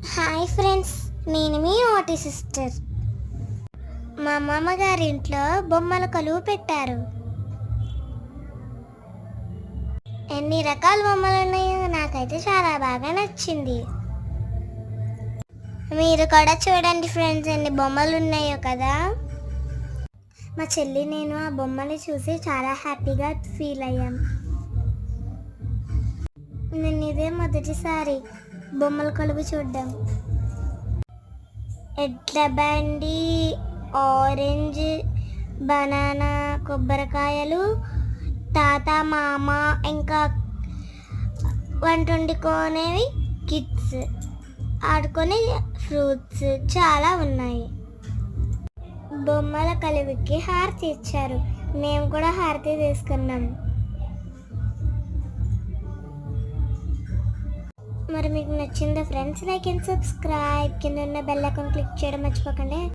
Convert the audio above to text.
Hi friends, నేను మీ ఓటి sister. మా అమ్మమ్మ గారి ఇంట్లో బొమ్మల కొలువు పెట్టారు. ఎన్ని రకాల బొమ్మలు ఉన్నాయో నాకైతే చాలా బాగా నచ్చింది. మీరు కూడా చూడండి ఫ్రెండ్స్, ఎన్ని బొమ్మలు ఉన్నాయో కదా. మా చెల్లి నేను ఆ బొమ్మని చూసి చాలా హ్యాపీగా ఫీల్ అయ్యాం. నేను ఇదే మొదటిసారి బొమ్మల కొలువు చూడ్డం. ఎడ్ల బండి, ఆరెంజ్, బనానా, కొబ్బరికాయలు, తాత మామ, ఇంకా వంట వండుకునేవి, కిడ్స్ ఆడుకునే ఫ్రూట్స్ చాలా ఉన్నాయి. బొమ్మల కొలువుకి హారతి ఇచ్చారు. మేము కూడా హారతి తీసుకున్నాం. మరి మీకు నచ్చిందా ఫ్రెండ్స్? లైక్ అండ్ సబ్స్క్రైబ్, కింద ఉన్న బెల్ ఐకాన్ క్లిక్ చేయడం మర్చిపోకండి.